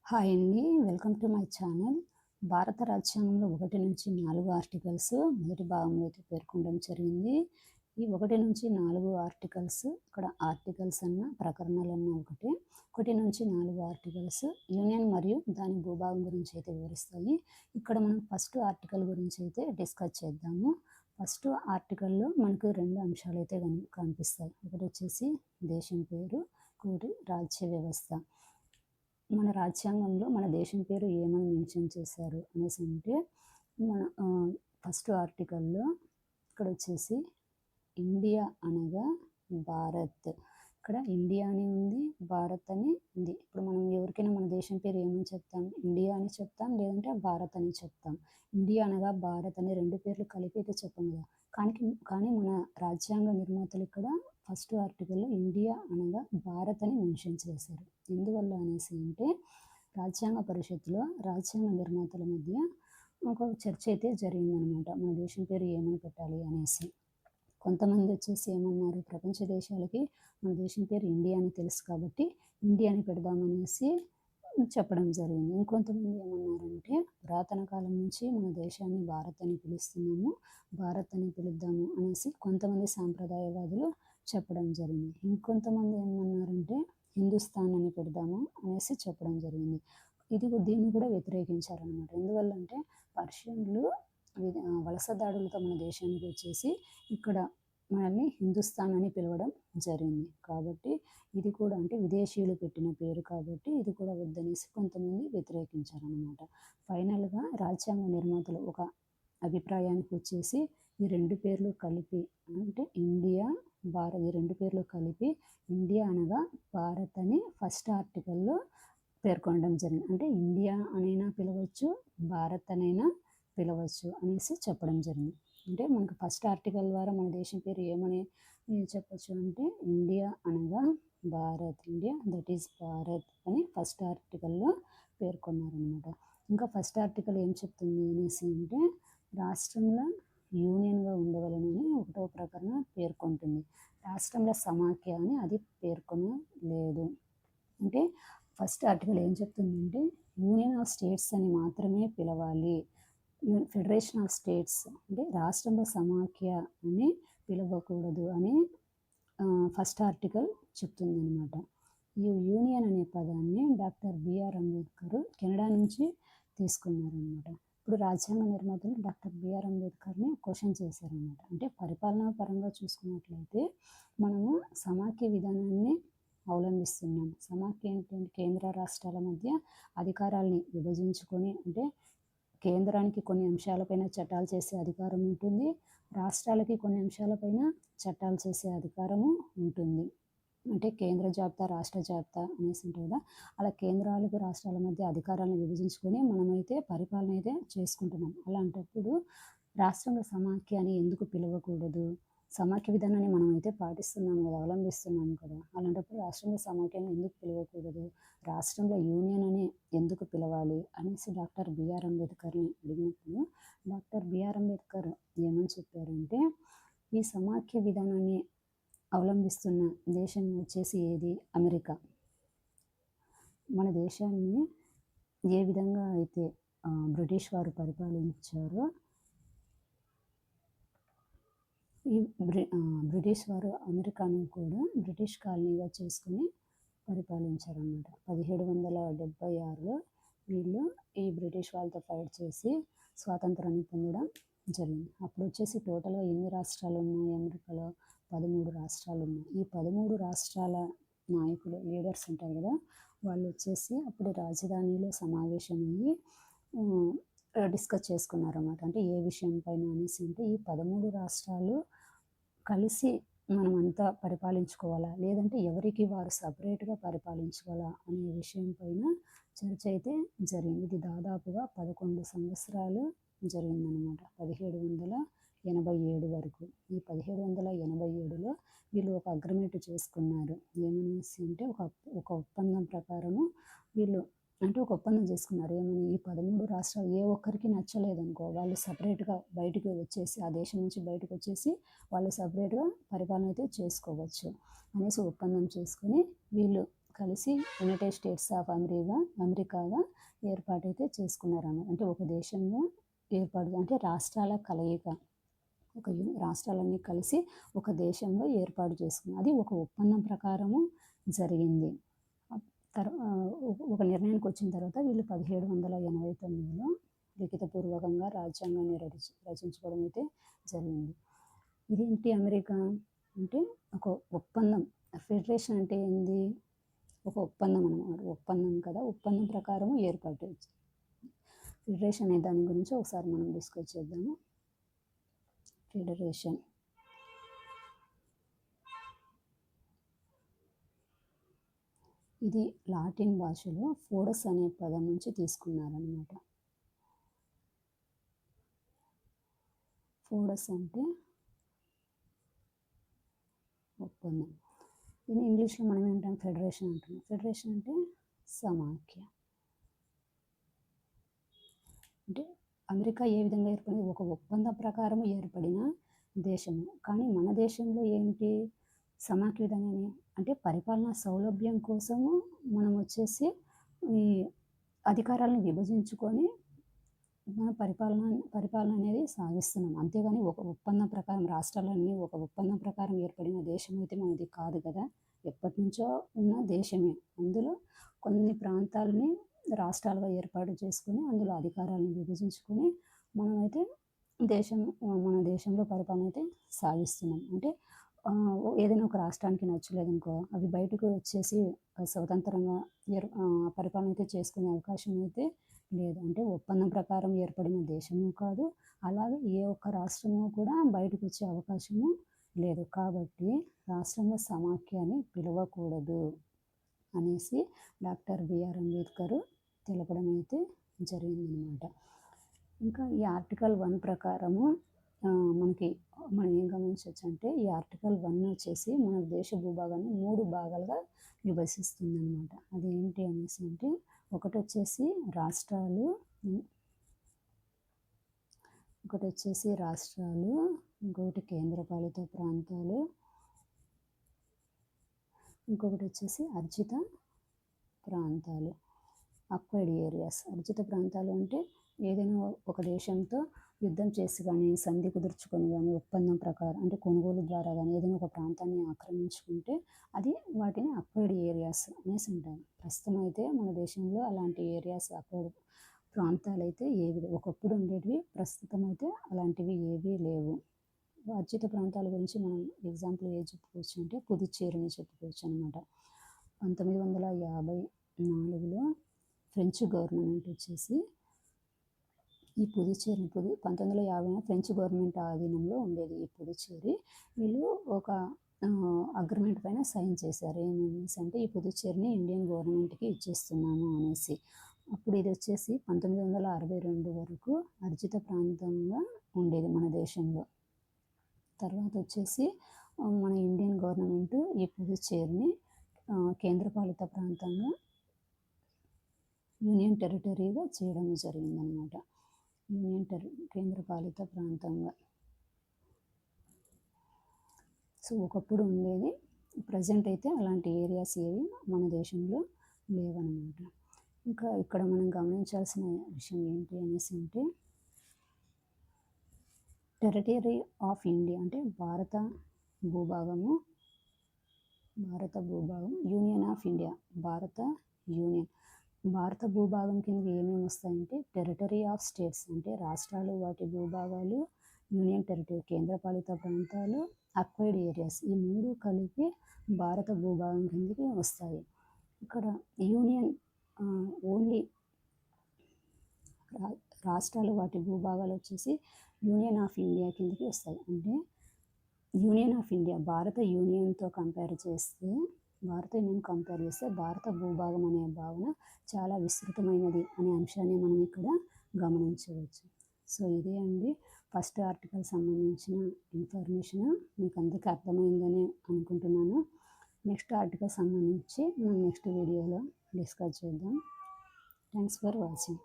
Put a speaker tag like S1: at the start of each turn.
S1: Hi అండి. Welcome to my channel. భారత రాజ్యాంగంలో 1-4 ఆర్టికల్స్ మొదటి భాగంలో అయితే పేర్కొనడం జరిగింది. ఈ 1-4 ఆర్టికల్స్ ఇక్కడ ఆర్టికల్స్ అన్న ప్రకరణలన్న ఒకటే. 1-4 ఆర్టికల్స్ యూనియన్ మరియు దాని భూభాగం గురించి అయితే వివరిస్తాయి. ఇక్కడ మనం ఫస్ట్ ఆర్టికల్ గురించి అయితే డిస్కస్ చేద్దాము. ఫస్ట్ ఆర్టికల్లో మనకు 2 అంశాలు అయితే కనిపిస్తాయి. ఒకటి వచ్చేసి దేశం పేరు, ఇంకోటి రాజ్య వ్యవస్థ. మన రాజ్యాంగంలో మన దేశం పేరు ఏమని మెన్షన్ చేశారు అనేసి అంటే మన ఫస్ట్ ఆర్టికల్లో ఇక్కడ వచ్చేసి ఇండియా అనగా భారత్. ఇక్కడ ఇండియా అని ఉంది, భారత్ అని ఉంది. ఇప్పుడు మనం ఎవరికైనా మన దేశం పేరు ఏమని చెప్తాం? ఇండియా అని చెప్తాం, లేదంటే భారత్ అని చెప్తాం. ఇండియా అనగా భారత్ అని 2 పేర్లు కలిపి అయితే చెప్పం కదా. కానీ మన రాజ్యాంగ నిర్మాతలు ఇక్కడ ఫస్ట్ ఆర్టికల్లో ఇండియా అనగా భారత్ అని మెన్షన్ చేశారు. ఎందువల్ల అనేసి అంటే రాజ్యాంగ పరిషత్తులో రాజ్యాంగ నిర్మాతల మధ్య ఒక చర్చ అయితే జరిగిందనమాట. మన దేశం పేరు ఏమని పెట్టాలి అనేసి. కొంతమంది వచ్చేసి ఏమన్నారు, ప్రపంచ దేశాలకి మన దేశం పేరు ఇండియా అని తెలుసు కాబట్టి ఇండియా అని పెడదామనేసి చెప్పడం జరిగింది. ఇంకొంతమంది ఏమన్నారంటే పురాతన కాలం నుంచి మన దేశాన్ని భారత్ అని పిలుస్తున్నాము, భారత్ అని పిలుద్దాము అనేసి కొంతమంది సాంప్రదాయవాదులు చెప్పడం జరిగింది. ఇంకొంతమంది ఏమన్నారంటే హిందుస్థాన్ అని పెడదాము అనేసి చెప్పడం జరిగింది. దీన్ని కూడా వ్యతిరేకించారనమాట. ఎందువల్లంటే పర్షియన్లు వలస దాడులతో మన దేశానికి వచ్చేసి ఇక్కడ మనల్ని హిందుస్థాన్ అని పిలవడం జరిగింది. కాబట్టి ఇది కూడా అంటే విదేశీయులు పెట్టిన పేరు కాబట్టి ఇది కూడా వద్దనేసి కొంతమంది వ్యతిరేకించారనమాట. ఫైనల్గా రాజ్యాంగ నిర్మాతలు ఒక అభిప్రాయానికి వచ్చేసి ఈ 2 పేర్లు కలిపి అంటే ఇండియా, భారత్ ఈ 2 పేర్లు కలిపి ఇండియా అనగా భారత్ అని ఫస్ట్ ఆర్టికల్లో పేర్కొనడం జరిగింది. అంటే ఇండియా అనైనా పిలవచ్చు, భారత్ అనైనా పిలవచ్చు అనేసి చెప్పడం జరిగింది. అంటే మనకు ఫస్ట్ ఆర్టికల్ ద్వారా మన దేశం పేరు ఏమని చెప్పచ్చు అంటే ఇండియా అనగా Bharat, India that is Bharat అని ఫస్ట్ ఆర్టికల్లో పేర్కొన్నారనమాట. ఇంకా ఫస్ట్ ఆర్టికల్ ఏం చెప్తుంది అనేసి అంటే రాష్ట్రంలో యూనియన్గా ఉండవలనని 1వ ప్రకరణ పేర్కొంటుంది. రాష్ట్రంలో సమాఖ్య అని అది పేర్కొనలేదు. అంటే ఫస్ట్ ఆర్టికల్ ఏం చెప్తుందంటే యూనియన్ ఆఫ్ స్టేట్స్ అని మాత్రమే పిలవాలి, ఫెడరేషన్ ఆఫ్ స్టేట్స్ అంటే రాష్ట్రంలో సమాఖ్య అని పిలవకూడదు అని ఫస్ట్ ఆర్టికల్ చెప్తుందనమాట. ఈ యూనియన్ అనే పదాన్ని డాక్టర్ బిఆర్ అంబేద్కర్ కెనడా నుంచి తీసుకున్నారనమాట. ఇప్పుడు రాజ్యాంగ నిర్మాతలు డాక్టర్ బిఆర్ అంబేద్కర్ని క్వశ్చన్ చేశారనమాట. అంటే పరిపాలనా పరంగా చూసుకున్నట్లయితే మనము సమాఖ్య విధానాన్ని అవలంబిస్తున్నాం. సమాఖ్య ఏంటంటే కేంద్ర రాష్ట్రాల మధ్య అధికారాల్ని విభజించుకొని అంటే కేంద్రానికి కొన్ని అంశాలపైన చట్టాలు చేసే అధికారం ఉంటుంది, రాష్ట్రాలకి కొన్ని అంశాలపైన చట్టాలు చేసే అధికారము ఉంటుంది. అంటే కేంద్ర జాబితా, రాష్ట్ర జాబితా అనేసి ఉంటుంది కదా. అలా కేంద్రాలకు రాష్ట్రాల మధ్య అధికారాలను విభజించుకొని మనమైతే పరిపాలన అయితే చేసుకుంటున్నాం. అలాంటప్పుడు రాష్ట్రంలో సమాఖ్య అని ఎందుకు పిలవకూడదు? సమాఖ్య విధానాన్ని మనం అయితే పాటిస్తున్నాం కదా, అవలంబిస్తున్నాం కదా. అలాంటప్పుడు రాష్ట్రంలో సమాఖ్యను ఎందుకు పిలవకూడదు? రాష్ట్రంలో యూనియన్ అని ఎందుకు పిలవాలి అనేసి డాక్టర్ బిఆర్ అంబేద్కర్ని అడిగినప్పుడు డాక్టర్ బిఆర్ అంబేద్కర్ ఏమని చెప్పారంటే ఈ సమాఖ్య విధానాన్ని అవలంబిస్తున్న దేశం వచ్చేసి ఏది? అమెరికా. మన దేశాన్ని ఏ విధంగా అయితే బ్రిటిష్ వారు పరిపాలించారో ఈ బ్రిటిష్ వారు అమెరికాను కూడా బ్రిటిష్ కాలనీగా చేసుకుని పరిపాలించారన్నమాట. 1776లో వీళ్ళు ఈ బ్రిటిష్ వాళ్ళతో ఫైట్ చేసి స్వాతంత్రాన్ని పొందడం జరిగింది. అప్పుడు వచ్చేసి టోటల్గా ఎన్ని రాష్ట్రాలు ఉన్నాయి అమెరికాలో? 13 రాష్ట్రాలు ఉన్నాయి. ఈ 13 రాష్ట్రాల నాయకులు, లీడర్స్ ఉంటారు కదా, వాళ్ళు వచ్చేసి అప్పుడు రాజధానిలో సమావేశమయ్యి డిస్కస్ చేసుకున్నారన్నమాట. అంటే ఏ విషయం పైన అనేసి అంటే ఈ 13 రాష్ట్రాలు కలిసి మనమంతా పరిపాలించుకోవాలా, లేదంటే ఎవరికి వారు సపరేట్గా పరిపాలించుకోవాలా అనే విషయం పైన చర్చ అయితే జరిగింది. ఇది దాదాపుగా 11 సంవత్సరాలు జరిగిందనమాట, 1787 వరకు. ఈ 1787లో వీళ్ళు ఒక అగ్రిమెంట్ చేసుకున్నారు. ఏమనేసి అంటే ఒక ఒప్పందం ప్రకారము వీళ్ళు అంటే ఒక ఒప్పందం చేసుకున్నారు. ఏమని? ఈ 13 రాష్ట్రాలు ఏ ఒక్కరికి నచ్చలేదనుకో వాళ్ళు సపరేట్గా బయటకు వచ్చేసి, ఆ దేశం నుంచి బయటకు వచ్చేసి వాళ్ళు సపరేట్గా పరిపాలన అయితే చేసుకోవచ్చు అనేసి ఒప్పందం చేసుకుని వీళ్ళు కలిసి యునైటెడ్ స్టేట్స్ ఆఫ్ అమెరికాగా ఏర్పాటైతే చేసుకున్నారన్నమాట. అంటే ఒక దేశంగా ఏర్పాటు అంటే రాష్ట్రాల కలయిక, రాష్ట్రాలన్నీ కలిసి ఒక దేశంలో ఏర్పాటు చేసుకున్నారు. అది ఒక ఒప్పందం ప్రకారము జరిగింది. ఒక నిర్ణయానికి వచ్చిన తర్వాత వీళ్ళు 1789లో లిఖితపూర్వకంగా రాజ్యాంగాన్ని రచించుకోవడం అయితే జరిగింది. ఇదేంటి అమెరికా అంటే ఒక ఒప్పందం. ఫెడరేషన్ అంటే ఏంది? ఒక ఒప్పందం అన్నమాట. ఒప్పందం కదా, ఒప్పందం ప్రకారం ఏర్పాటు. ఫెడరేషన్ అనే దాని గురించి ఒకసారి మనం డిస్కస్ చేద్దాము. ఫెడరేషన్ ఇది లాటిన్ భాషలో ఫోడస్ అనే పదం నుంచి తీసుకున్నారనమాట. ఫోడస్ అంటే ఒప్పందం. దీన్ని ఇంగ్లీష్లో మనం ఏంటాం? ఫెడరేషన్ అంటున్నాం. ఫెడరేషన్ అంటే సమాఖ్య. అంటే అమెరికా ఏ విధంగా ఏర్పడింది? ఒక ఒప్పందం ప్రకారం ఏర్పడిన దేశము. కానీ మన దేశంలో ఏంటి? సమాఖ్య విధంగానే అంటే పరిపాలనా సౌలభ్యం కోసము మనం వచ్చేసి ఈ అధికారాలను విభజించుకొని మన పరిపాలన అనేది సాగిస్తున్నాం. అంతేగాని ఒక ఒప్పందం ప్రకారం రాష్ట్రాలన్నీ ఒక ఒప్పందం ప్రకారం ఏర్పడిన దేశం అయితే మనది కాదు కదా. ఎప్పటి నుంచో ఉన్న దేశమే. అందులో కొన్ని ప్రాంతాలని రాష్ట్రాలుగా ఏర్పాటు చేసుకుని అందులో అధికారాలను విభజించుకొని మనమైతే మన దేశంలో పరిపాలన అయితే సాగిస్తున్నాం. అంటే ఏదైనా ఒక రాష్ట్రానికి నచ్చలేదనుకో, అవి బయటకు వచ్చేసి స్వతంత్రంగా పరిపాలన అయితే చేసుకునే అవకాశం అయితే లేదు. అంటే ఒప్పందం ప్రకారం ఏర్పడిన దేశము కాదు, అలాగే ఏ ఒక్క రాష్ట్రము కూడా బయటకు వచ్చే అవకాశము లేదు. కాబట్టి రాష్ట్రంలో సమాఖ్య అని పిలవకూడదు అనేసి డాక్టర్ బిఆర్ అంబేద్కర్ తెలపడం అయితే జరిగిందనమాట. ఇంకా ఈ ఆర్టికల్ 1 ప్రకారము మనం ఏం గమనించవచ్చు అంటే, ఈ ఆర్టికల్ 1 వచ్చేసి మన దేశ భూభాగాన్ని 3 భాగాలుగా విభజిస్తుందన్నమాట. అదేంటి అనేసి అంటే, ఒకటి వచ్చేసి రాష్ట్రాలు, ఇంకొకటి కేంద్రపాలిత ప్రాంతాలు, ఇంకొకటి వచ్చేసి అర్జిత ప్రాంతాలు, అక్వైర్డ్ ఏరియాస్. అర్జిత ప్రాంతాలు అంటే ఏదైనా ఒక దేశంతో యుద్ధం చేసి కానీ, సంధి కుదుర్చుకొని కానీ, ఒప్పందం ప్రకారం అంటే కొనుగోలు ద్వారా కానీ ఏదైనా ఒక ప్రాంతాన్ని ఆక్రమించుకుంటే అది వాటిని అక్వైర్డ్ ఏరియాస్ అనేసి అంటారు. ప్రస్తుతం అయితే మన దేశంలో అలాంటి ఏరియాస్, అక్వైర్డ్ ప్రాంతాలు అయితే ఒకప్పుడు ఉండేటివి, ప్రస్తుతం అయితే అలాంటివి ఏవీ లేవు. అర్జిత ప్రాంతాల గురించి మనం ఎగ్జాంపుల్ చెప్పుకోవచ్చు అంటే పుదుచ్చేరిని చెప్పుకోవచ్చు అనమాట. 1954లో ఫ్రెంచ్ గవర్నమెంట్ వచ్చేసి ఈ పుదుచ్చేరి 1950 ఫ్రెంచ్ గవర్నమెంట్ ఆధీనంలో ఉండేది ఈ పుదుచ్చేరి. వీళ్ళు ఒక అగ్రిమెంట్ పైన సైన్ చేశారు. ఏమనేసి అంటే, ఈ పుదుచ్చేరిని ఇండియన్ గవర్నమెంట్కి ఇచ్చేస్తున్నాము అనేసి. అప్పుడు ఇది వచ్చేసి 1962 వరకు అర్జిత ప్రాంతంగా ఉండేది మన దేశంలో. తర్వాత వచ్చేసి మన ఇండియన్ గవర్నమెంట్ ఈ పుదుచ్చేరిని కేంద్రపాలిత ప్రాంతంగా, యూనియన్ టెరిటరీగా చేయడం జరిగిందనమాట. కేంద్రపాలిత ప్రాంతంగా. సో ఒకప్పుడు ఉండేది, ప్రజెంట్ అయితే అలాంటి ఏరియాస్ ఏవి మన దేశంలో లేవన్నమాట. ఇంకా ఇక్కడ మనం గమనించాల్సిన విషయం ఏంటి అనేసి అంటే, టెరిటరీ ఆఫ్ ఇండియా అంటే భారత భూభాగం, యూనియన్ ఆఫ్ ఇండియా, భారత భూభాగం కింద ఏమేమి వస్తాయంటే, టెరిటరీ ఆఫ్ స్టేట్స్ అంటే రాష్ట్రాలు వాటి భూభాగాలు, యూనియన్ టెరిటరీ కేంద్రపాలిత ప్రాంతాలు, అక్వైర్డ్ ఏరియాస్ ఈ 3 కలిపి భారత భూభాగం కిందకి వస్తాయి. ఇక్కడ యూనియన్ ఓన్లీ రాష్ట్రాలు వాటి భూభాగాలు వచ్చేసి యూనియన్ ఆఫ్ ఇండియా కిందకి వస్తాయి. అంటే యూనియన్ ఆఫ్ ఇండియా భారత యూనియన్తో కంపేర్ చేస్తే భారత భూభాగం అనే భావన చాలా విస్తృతమైనది అనే అంశాన్ని మనం ఇక్కడ గమనించవచ్చు. సో ఇదే అండి ఫస్ట్ ఆర్టికల్ సంబంధించిన ఇన్ఫర్మేషన్. మీకు అందరికీ అర్థమైందని అనుకుంటున్నాను. నెక్స్ట్ ఆర్టికల్ సంబంధించి మనం నెక్స్ట్ వీడియోలో డిస్కస్ చేద్దాం. Thanks for watching.